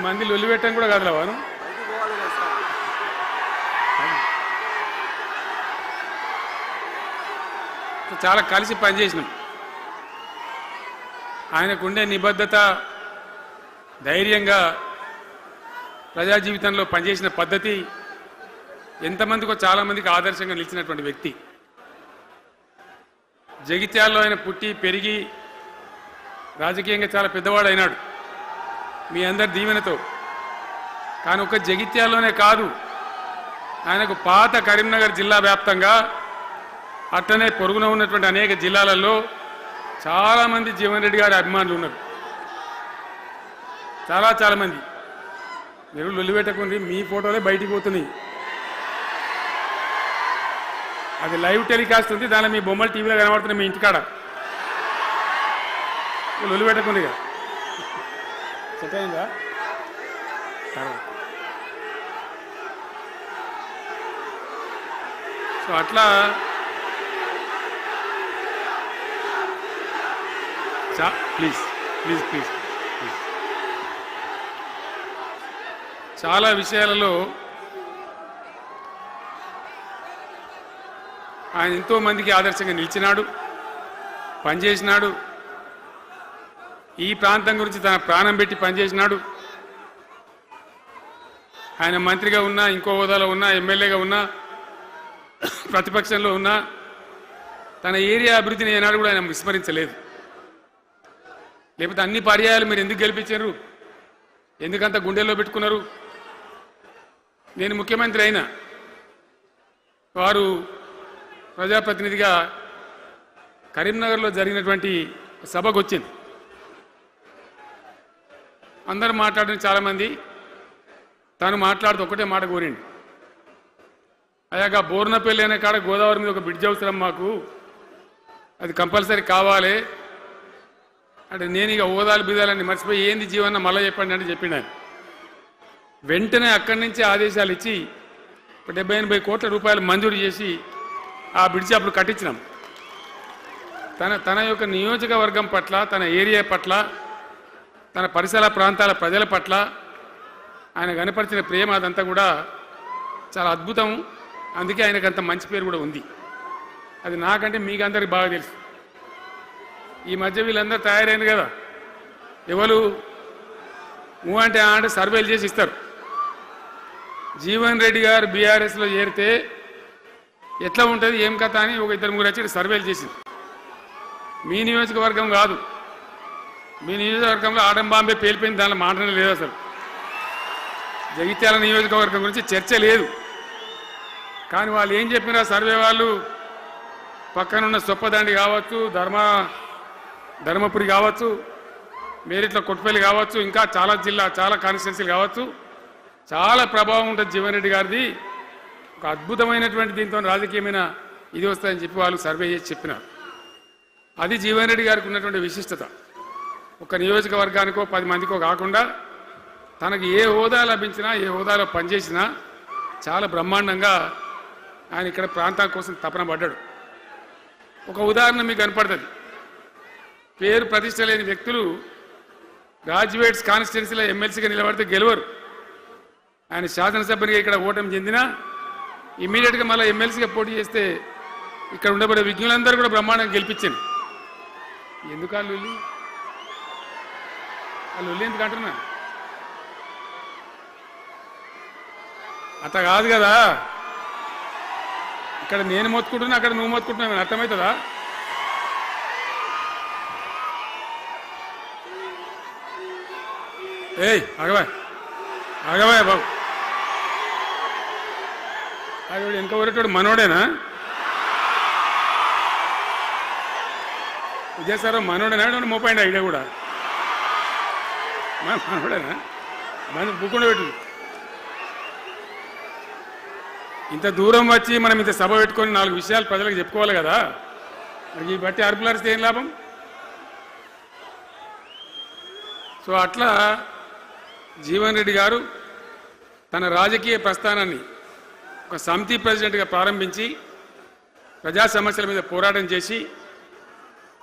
మంది లొల్లి పెట్టడం కూడా కాదురా వారు. చాలా కలిసి పనిచేసినాం. ఆయనకుండే నిబద్ధత, ధైర్యంగా ప్రజా జీవితంలో పనిచేసిన పద్ధతి ఎంతమందికో చాలామందికి ఆదర్శంగా నిలిచినటువంటి వ్యక్తి. జగిత్యాలలో ఆయన పుట్టి పెరిగి రాజకీయంగా చాలా పెద్దవాడు అయినాడు మీ అందరి దీవెనతో. కానీ ఒక జగిత్యాలలోనే కాదు, ఆయనకు పాత కరీంనగర్ జిల్లా వ్యాప్తంగా అట్టనే పొరుగున ఉన్నటువంటి అనేక జిల్లాలలో చాలామంది జీవన్ రెడ్డి గారి అభిమానులు ఉన్నారు. చాలామంది. మీరు లొల్లి పెట్టకుంది, మీ ఫోటోలే బయటికి పోతున్నాయి. అది లైవ్ టెలికాస్ట్ ఉంది, దానిలో మీ బొమ్మలు టీవీలో కనబడుతున్నాయి మీ ఇంటికాడ. లొల్లి పెట్టకుంది ఇక సెట్ అయిందా? సో అట్లా ప్లీజ్ ప్లీజ్ ప్లీజ్ ప్లీజ్ చాలా విషయాలలో ఆయన ఎంతో మందికి ఆదర్శంగా నిలిచినాడు, పనిచేసినాడు. ఈ ప్రాంతం గురించి తన ప్రాణం పెట్టి పనిచేసినాడు. ఆయన మంత్రిగా ఉన్నా, ఇంకో హోదాలో ఉన్నా, ఎమ్మెల్యేగా ఉన్నా, ప్రతిపక్షంలో ఉన్నా తన ఏరియా అభివృద్ధిని ఏనాడు కూడా ఆయన విస్మరించలేదు. లేకపోతే అన్ని పర్యాయాలు మీరు ఎందుకు గెలిపించారు, ఎందుకంత గుండెల్లో పెట్టుకున్నారు? నేను ముఖ్యమంత్రి అయినా వారు ప్రజాప్రతినిధిగా కరీంనగర్లో జరిగినటువంటి సభకు వచ్చింది. అందరూ మాట్లాడిన చాలామంది, తాను మాట్లాడుతూ ఒకటే మాట కోరిండు. అయ్యాక బోర్నపల్లి అనే కాడ గోదావరి మీద ఒక బ్రిడ్జ్ అవసరం మాకు, అది కంపల్సరీ కావాలి అంటే నేను ఇక హోదాలు బిదాలని మర్చిపోయి ఏంది జీవన మళ్ళీ చెప్పండి అంటే చెప్పిండు ఆయన. వెంటనే అక్కడి నుంచి ఆదేశాలు ఇచ్చి 70-80 కోట్ల రూపాయలు మంజూరు చేసి ఆ బ్రిడ్జి అప్పుడు కట్టించినాం. తన యొక్క నియోజకవర్గం పట్ల, తన ఏరియా పట్ల, తన పరిసర ప్రాంతాల ప్రజల పట్ల ఆయన కనపరిచిన ప్రేమ అదంతా కూడా చాలా అద్భుతం. అందుకే ఆయనకు అంత మంచి పేరు కూడా ఉంది. అది నాకంటే మీకు అందరికి బాగా తెలుసు. ఈ మధ్య వీళ్ళందరూ తయారైంది కదా, ఎవరు అంటే అంటే సర్వేలు చేసి ఇస్తారు. జీవన్ రెడ్డి గారు బీఆర్ఎస్లో చేరితే ఎట్లా ఉంటుంది ఏం కథ అని ఒక 2-3 వచ్చి సర్వేలు చేసింది. మీ నియోజకవర్గం కాదు, మీ నియోజకవర్గంలో ఆడం బాంబే పేలిపోయింది, దానిలో మాటనే లేదు. అసలు జగిత్యాల నియోజకవర్గం గురించి చర్చ లేదు. కానీ వాళ్ళు ఏం చెప్పినా సర్వే వాళ్ళు, పక్కనున్న సొప్పదండి కావచ్చు, ధర్మపురి కావచ్చు, మేరిట్ల కొట్టుపల్లి కావచ్చు, ఇంకా చాలా కాన్స్టిట్యున్సీలు కావచ్చు, చాలా ప్రభావం ఉంటుంది జీవన్ రెడ్డి గారిది. ఒక అద్భుతమైనటువంటి దీంతో రాజకీయమైన ఇది వస్తుందని చెప్పి వాళ్ళు సర్వే చేసి చెప్పినారు. అది జీవన్ రెడ్డి గారికి ఉన్నటువంటి విశిష్టత. ఒక నియోజకవర్గానికో 10 మందికో కాకుండా తనకు ఏ హోదా లభించినా, ఏ హోదాలో పనిచేసినా చాలా బ్రహ్మాండంగా ఆయన ఇక్కడ ప్రాంతం కోసం తపన పడ్డాడు. ఒక ఉదాహరణ మీకు కనపడుతుంది. పేరు ప్రతిష్ట లేని వ్యక్తులు గ్రాడ్యుయేట్స్ కాన్స్టిట్యున్సీలో ఎమ్మెల్సీగా నిలబడితే గెలవరు. ఆయన శాసనసభ్యునిగా ఇక్కడ ఓటమి చెందినా ఇమ్మీడియట్గా మళ్ళీ ఎమ్మెల్సీగా పోటీ చేస్తే ఇక్కడ ఉండబడే విజ్ఞులందరూ కూడా బ్రహ్మాండంగా గెలిపించాను. ఎందుకు వాళ్ళు ఎందుకు అంటున్నా? అట్లా కాదు కదా, ఇక్కడ నేను మొత్తుకుంటున్నా, అక్కడ నువ్వు మొత్తుకుంటున్నావు, అర్థమవుతుందా? ఏయ్ ఆగవా బాబు, అది వెనక ఊరేటోడు మనోడేనా? విజయసారు మనోడేనా? మోపాయింట్ ఐడియా కూడా మనోడేనా? బుక్కుండా పెట్టు. ఇంత దూరం వచ్చి మనం ఇంత సభ పెట్టుకొని 4 విషయాలు ప్రజలకు చెప్పుకోవాలి కదా. ఈ బట్టి అరుపులరిస్తే ఏం లాభం? సో అట్లా జీవన్ రెడ్డి గారు తన రాజకీయ ప్రస్థానాన్ని ఒక సమితి ప్రెసిడెంట్గా ప్రారంభించి ప్రజా సమస్యల మీద పోరాటం చేసి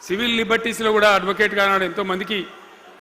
సివిల్ లిబర్టీస్లో కూడా అడ్వకేట్గా నాడు ఎంతోమందికి